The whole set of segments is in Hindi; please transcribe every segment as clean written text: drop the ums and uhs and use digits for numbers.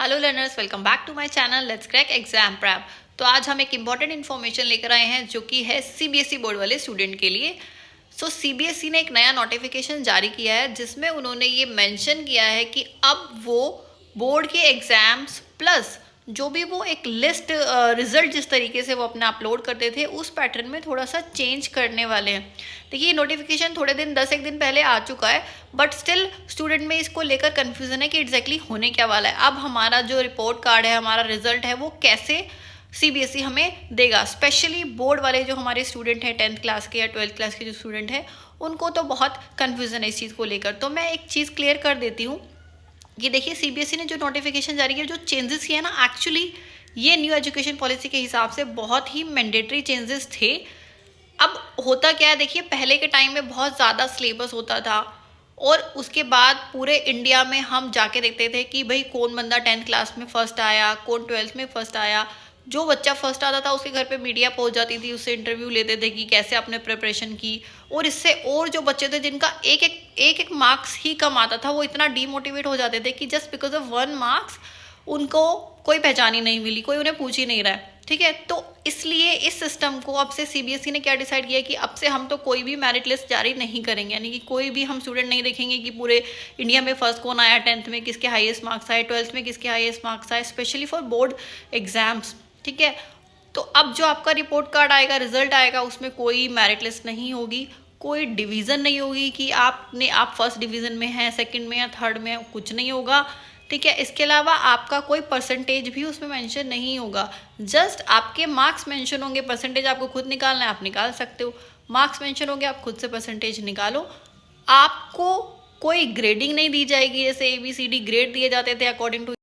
Hello learners, welcome back to my channel let's crack exam prep. तो आज हम एक इम्पॉर्टेंट इन्फॉर्मेशन लेकर आए हैं जो कि है सीबीएसई बोर्ड वाले स्टूडेंट के लिए। सीबीएसई ने एक नया नोटिफिकेशन जारी किया है जिसमें उन्होंने ये मेंशन किया है कि अब वो बोर्ड के एग्जाम्स प्लस जो भी वो एक लिस्ट रिजल्ट जिस तरीके से वो अपना अपलोड करते थे उस पैटर्न में थोड़ा सा चेंज करने वाले हैं। देखिए, ये नोटिफिकेशन थोड़े दिन 10 दिन पहले आ चुका है, बट स्टिल स्टूडेंट में इसको लेकर कन्फ्यूजन है कि एग्जैक्टली होने क्या वाला है। अब हमारा जो रिपोर्ट कार्ड है, हमारा रिजल्ट है, वो कैसे सीबीएसई हमें देगा। स्पेशली बोर्ड वाले जो हमारे स्टूडेंट हैं 10th क्लास के या 12th क्लास के जो स्टूडेंट हैं, उनको तो बहुत कन्फ्यूजन है इस चीज़ को लेकर। तो मैं एक चीज़ क्लियर कर देती हूँ। ये देखिए, सीबीएसई ने जो नोटिफिकेशन जारी किया, जो चेंजेस किए ना, एक्चुअली ये न्यू एजुकेशन पॉलिसी के हिसाब से बहुत ही मैंडेटरी चेंजेस थे। अब होता क्या है, देखिए, पहले के टाइम में बहुत ज़्यादा सिलेबस होता था और उसके बाद पूरे इंडिया में हम जाके देखते थे कि भाई कौन बंदा 10th क्लास में फर्स्ट आया, कौन 12th में फर्स्ट आया। जो बच्चा फर्स्ट आता था उसके घर पे मीडिया पहुंच जाती थी, उससे इंटरव्यू लेते थे कि कैसे आपने प्रिपरेशन की। और इससे और जो बच्चे थे जिनका एक मार्क्स ही कम आता था, वो इतना डीमोटिवेट हो जाते थे कि जस्ट बिकॉज ऑफ 1 मार्क्स उनको कोई पहचान ही नहीं मिली, कोई उन्हें पूछ ही नहीं रहा है। ठीक है, तो इसलिए इस सिस्टम को अब से सीबीएसई ने क्या डिसाइड किया कि अब से हम तो कोई भी मेरिट लिस्ट जारी नहीं करेंगे, यानी कि कोई भी हम स्टूडेंट नहीं देखेंगे कि पूरे इंडिया में फर्स्ट कौन आया, 10th में किसके हाईएस्ट मार्क्स आए, 12th में किसके हाईएस्ट मार्क्स आए, स्पेशली फॉर बोर्ड एग्जाम्स। ठीक है, तो अब जो आपका रिपोर्ट कार्ड आएगा, रिजल्ट आएगा, उसमें कोई मेरिट लिस्ट नहीं होगी, कोई डिवीज़न नहीं होगी कि आप फर्स्ट डिवीज़न में हैं, सेकंड में या थर्ड में, कुछ नहीं होगा। ठीक है, इसके अलावा आपका कोई परसेंटेज भी उसमें मेंशन नहीं होगा, जस्ट आपके मार्क्स मेंशन होंगे। परसेंटेज आपको खुद निकालना है, आप निकाल सकते हो। मार्क्स मेंशन होंगे, आप खुद से परसेंटेज निकालो। आपको कोई ग्रेडिंग नहीं दी जाएगी, जैसे ABCD ग्रेड दिए जाते थे अकॉर्डिंग टू।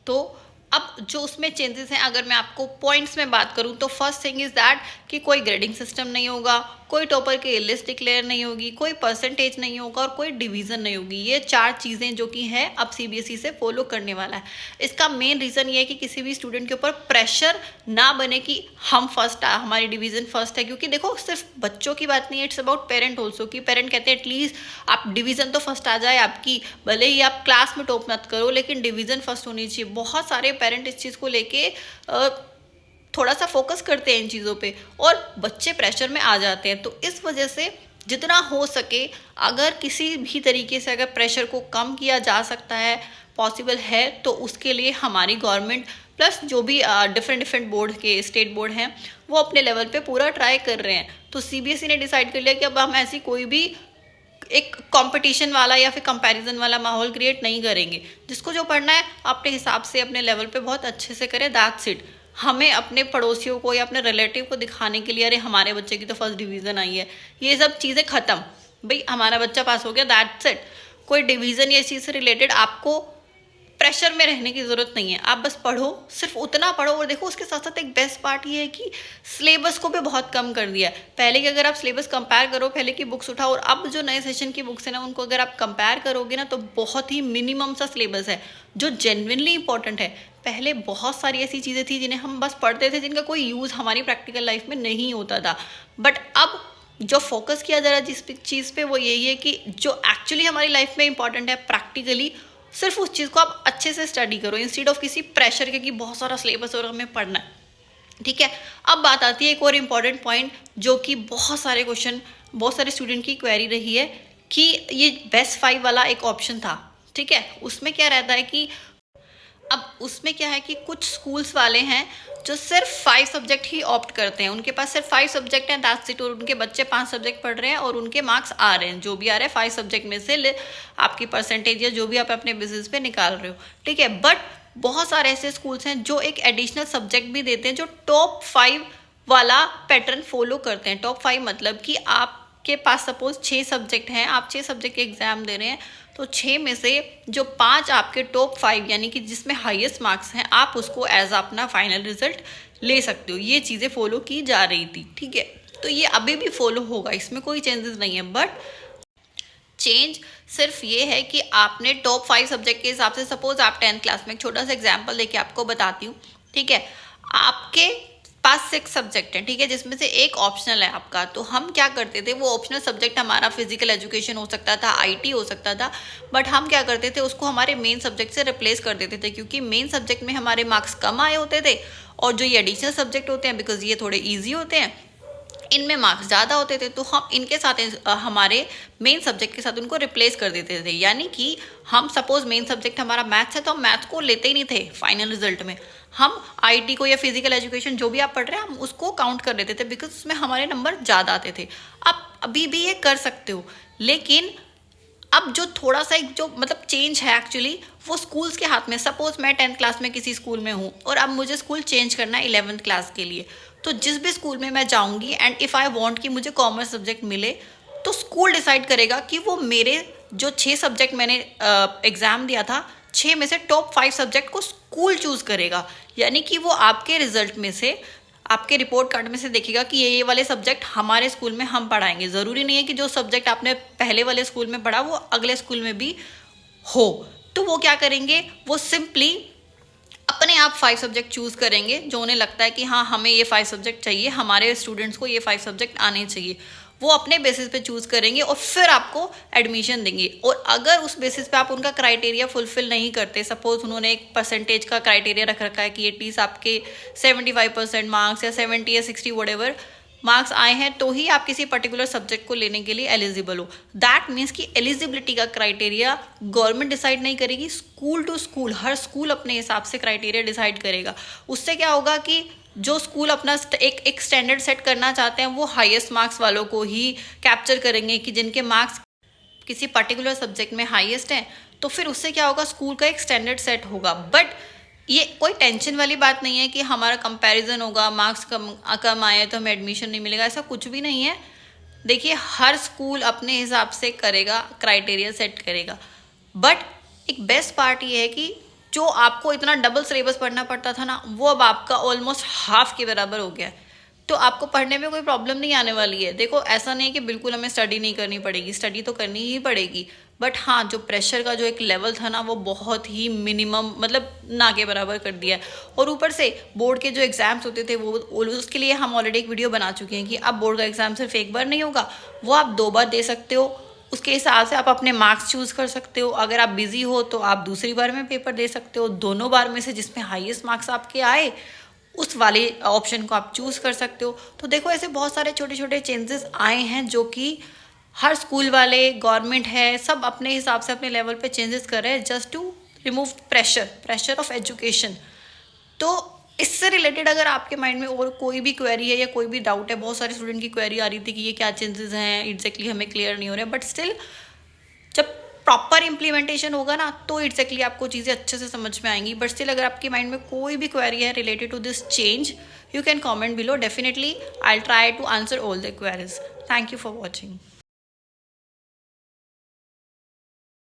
तो अब जो उसमें चेंजेस हैं, अगर मैं आपको पॉइंट्स में बात करूं, तो फर्स्ट थिंग इज़ दैट कि कोई ग्रेडिंग सिस्टम नहीं होगा, कोई टॉपर की लिस्ट डिक्लेयर नहीं होगी, कोई परसेंटेज नहीं होगा और कोई डिवीज़न नहीं होगी। ये 4 चीज़ें जो कि हैं अब सीबीएसई से फॉलो करने वाला है। इसका मेन रीज़न ये है कि किसी भी स्टूडेंट के ऊपर प्रेशर ना बने कि हम फर्स्ट आ, हमारी डिवीज़न फर्स्ट है। क्योंकि देखो, सिर्फ बच्चों की बात नहीं है, इट्स अबाउट पेरेंट ऑल्सो, कि पेरेंट कहते हैं एटलीस्ट आप डिवीज़न तो फर्स्ट आ जाए आपकी, भले ही आप क्लास में टॉप मत करो लेकिन डिवीज़न फर्स्ट होनी चाहिए। बहुत सारे पेरेंट इस चीज़ को लेके थोड़ा सा फोकस करते हैं इन चीज़ों पे और बच्चे प्रेशर में आ जाते हैं। तो इस वजह से जितना हो सके, अगर किसी भी तरीके से अगर प्रेशर को कम किया जा सकता है, पॉसिबल है, तो उसके लिए हमारी गवर्नमेंट प्लस जो भी डिफरेंट बोर्ड के स्टेट बोर्ड हैं, वो अपने लेवल पे पूरा ट्राई कर रहे हैं। तो सीबीएसई ने डिसाइड कर लिया कि अब हम ऐसी कोई भी एक कंपटीशन वाला या फिर कंपैरिजन वाला माहौल क्रिएट नहीं करेंगे। जिसको जो पढ़ना है अपने हिसाब से अपने लेवल पे बहुत अच्छे से करे, दैट्स इट। हमें अपने पड़ोसियों को या अपने रिलेटिव को दिखाने के लिए अरे हमारे बच्चे की तो फर्स्ट डिवीज़न आई है, ये सब चीज़ें ख़त्म। भाई हमारा बच्चा पास हो गया, दैट्स इट। कोई डिवीज़न या इस चीज़ से रिलेटेड आपको प्रेशर में रहने की ज़रूरत नहीं है। आप बस पढ़ो, सिर्फ उतना पढ़ो। और देखो, उसके साथ साथ एक बेस्ट पार्ट ये है कि सिलेबस को भी बहुत कम कर दिया है। पहले की अगर आप सिलेबस कंपेयर करो, पहले की बुक्स उठाओ और अब जो नए सेशन की बुक्स है ना, उनको अगर आप कंपेयर करोगे ना, तो बहुत ही मिनिमम सा सिलेबस है जो जेन्युइनली इंपॉर्टेंट है। पहले बहुत सारी ऐसी चीज़ें थी जिन्हें हम बस पढ़ते थे, जिनका कोई यूज़ हमारी प्रैक्टिकल लाइफ में नहीं होता था। बट अब जो फोकस किया जा रहा है जिस चीज़ पे, वो यही है कि जो एक्चुअली हमारी लाइफ में इंपॉर्टेंट है प्रैक्टिकली, सिर्फ उस चीज़ को आप अच्छे से स्टडी करो इंस्टेड ऑफ किसी प्रेशर के कि बहुत सारा सिलेबस और हमें पढ़ना है। ठीक है, अब बात आती है एक और इम्पॉर्टेंट पॉइंट, जो कि बहुत सारे स्टूडेंट की क्वेरी रही है कि ये बेस्ट 5 वाला एक ऑप्शन था। ठीक है, उसमें क्या रहता है कि अब उसमें क्या है कि कुछ स्कूल्स वाले हैं जो सिर्फ 5 सब्जेक्ट ही ऑप्ट करते हैं, उनके पास सिर्फ 5 सब्जेक्ट हैं, दैट्स इट। और उनके बच्चे 5 सब्जेक्ट पढ़ रहे हैं और उनके मार्क्स आ रहे हैं, जो भी आ रहे हैं 5 सब्जेक्ट में से आपकी परसेंटेज या जो भी आप अपने बिजनेस पे निकाल रहे हो। ठीक है, बट बहुत सारे ऐसे स्कूल्स हैं जो एक एडिशनल सब्जेक्ट भी देते हैं, जो टॉप 5 वाला पैटर्न फॉलो करते हैं। टॉप 5 मतलब कि आपके पास सपोज 6 सब्जेक्ट हैं, आप 6 सब्जेक्ट के एग्जाम दे रहे हैं, तो 6 में से जो 5 आपके टॉप 5 यानी कि जिसमें हाईएस्ट मार्क्स हैं, आप उसको एज अपना फाइनल रिजल्ट ले सकते हो। ये चीज़ें फॉलो की जा रही थी। ठीक है, तो ये अभी भी फॉलो होगा, इसमें कोई चेंजेस नहीं है। बट चेंज सिर्फ ये है कि आपने टॉप 5 सब्जेक्ट के हिसाब से, सपोज आप 10th क्लास में, एक छोटा सा एग्जाम्पल देके आपको बताती हूँ। ठीक है, आपके 5 6 सब्जेक्ट हैं, ठीक है, जिसमें से एक ऑप्शनल है आपका। तो हम क्या करते थे, वो ऑप्शनल सब्जेक्ट हमारा फिजिकल एजुकेशन हो सकता था, आईटी हो सकता था, बट हम क्या करते थे, उसको हमारे मेन सब्जेक्ट से रिप्लेस कर देते थे, क्योंकि मेन सब्जेक्ट में हमारे मार्क्स कम आए होते थे, और जो ये एडिशनल सब्जेक्ट होते हैं, बिकॉज ये थोड़े ईजी होते हैं, इनमें मार्क्स ज़्यादा होते थे, तो हम इनके साथ हमारे मेन सब्जेक्ट के साथ उनको रिप्लेस कर देते थे। यानी कि हम सपोज मेन सब्जेक्ट हमारा मैथ्स है, तो हम मैथ्स को लेते ही नहीं थे फाइनल रिजल्ट में, हम आईटी को या फिजिकल एजुकेशन जो भी आप पढ़ रहे हैं हम उसको काउंट कर लेते थे, बिकॉज उसमें हमारे नंबर ज़्यादा आते थे। आप अभी भी ये कर सकते हो, लेकिन अब जो थोड़ा सा एक जो मतलब चेंज है एक्चुअली, वो स्कूल्स के हाथ में। सपोज मैं 10th क्लास में किसी स्कूल में हूँ और अब मुझे स्कूल चेंज करना है 11th क्लास के लिए, तो जिस भी स्कूल में मैं जाऊँगी एंड इफ़ आई वांट कि मुझे कॉमर्स सब्जेक्ट मिले, तो स्कूल डिसाइड करेगा कि वो मेरे जो 6 सब्जेक्ट मैंने एग्ज़ाम दिया था, 6 में से टॉप 5 सब्जेक्ट को स्कूल चूज़ करेगा। यानी कि वो आपके रिजल्ट में से, आपके रिपोर्ट कार्ड में से देखेगा कि ये वाले सब्जेक्ट हमारे स्कूल में हम पढ़ाएंगे। ज़रूरी नहीं है कि जो सब्जेक्ट आपने पहले वाले स्कूल में पढ़ा वो अगले स्कूल में भी हो। तो वो क्या करेंगे, वो सिंपली अपने आप 5 सब्जेक्ट चूज़ करेंगे जो उन्हें लगता है कि हाँ हमें ये 5 सब्जेक्ट चाहिए, हमारे स्टूडेंट्स को ये 5 सब्जेक्ट आने चाहिए। वो अपने बेसिस पे चूज़ करेंगे और फिर आपको एडमिशन देंगे। और अगर उस बेसिस पे आप उनका क्राइटेरिया फुलफिल नहीं करते, सपोज उन्होंने एक परसेंटेज का क्राइटेरिया रख रखा है कि एटलीस्ट आपके 75% मार्क्स या 70 या 60 वटेवर मार्क्स आए हैं तो ही आप किसी पर्टिकुलर सब्जेक्ट को लेने के लिए एलिजिबल हो। दैट मीन्स कि एलिजिबिलिटी का क्राइटेरिया गवर्नमेंट डिसाइड नहीं करेगी, स्कूल टू स्कूल हर स्कूल अपने हिसाब से क्राइटेरिया डिसाइड करेगा। उससे क्या होगा कि जो स्कूल अपना एक स्टैंडर्ड सेट करना चाहते हैं वो हाईएस्ट मार्क्स वालों को ही कैप्चर करेंगे, कि जिनके मार्क्स किसी पर्टिकुलर सब्जेक्ट में हाईएस्ट हैं, तो फिर उससे क्या होगा, स्कूल का एक स्टैंडर्ड सेट होगा। बट ये कोई टेंशन वाली बात नहीं है कि हमारा कंपैरिजन होगा, मार्क्स कम आए तो हमें एडमिशन नहीं मिलेगा, ऐसा कुछ भी नहीं है। देखिए हर स्कूल अपने हिसाब से करेगा, क्राइटेरिया सेट करेगा। बट एक बेस्ट पार्ट ये है कि जो आपको इतना डबल सिलेबस पढ़ना पड़ता था ना, वो अब आपका ऑलमोस्ट हाफ के बराबर हो गया है, तो आपको पढ़ने में कोई प्रॉब्लम नहीं आने वाली है। देखो ऐसा नहीं है कि बिल्कुल हमें स्टडी नहीं करनी पड़ेगी, स्टडी तो करनी ही पड़ेगी, बट हाँ जो प्रेशर का जो एक लेवल था ना वो बहुत ही मिनिमम, मतलब ना के बराबर कर दिया है। और ऊपर से बोर्ड के जो एग्ज़ाम्स होते थे वो उसके लिए हम ऑलरेडी एक वीडियो बना चुके हैं कि अब बोर्ड का एग्ज़ाम सिर्फ एक बार नहीं होगा, वो आप 2 बार दे सकते हो। उसके हिसाब से आप अपने मार्क्स चूज़ कर सकते हो। अगर आप बिजी हो तो आप दूसरी बार में पेपर दे सकते हो, दोनों बार में से जिसमें हाईएस्ट मार्क्स आपके आए उस वाले ऑप्शन को आप चूज़ कर सकते हो। तो देखो ऐसे बहुत सारे छोटे छोटे चेंजेस आए हैं जो कि हर स्कूल वाले, गवर्नमेंट है, सब अपने हिसाब से अपने लेवल पे चेंजेस कर रहे हैं just to remove pressure of education. तो इससे रिलेटेड अगर आपके माइंड में और कोई भी क्वेरी है या कोई भी डाउट है, बहुत सारे स्टूडेंट की क्वेरी आ रही थी कि ये क्या चेंजेस हैं एग्जैक्टली हमें क्लियर नहीं हो रहे, बट स्टिल जब प्रॉपर इम्प्लीमेंटेशन होगा ना तो एग्जैक्टली आपको चीज़ें अच्छे से समझ में आएंगी। बट स्टिल अगर आपके माइंड में कोई भी क्वेरी है related to this change, you can comment below, definitely I will try to answer all the queries. Thank you for watching.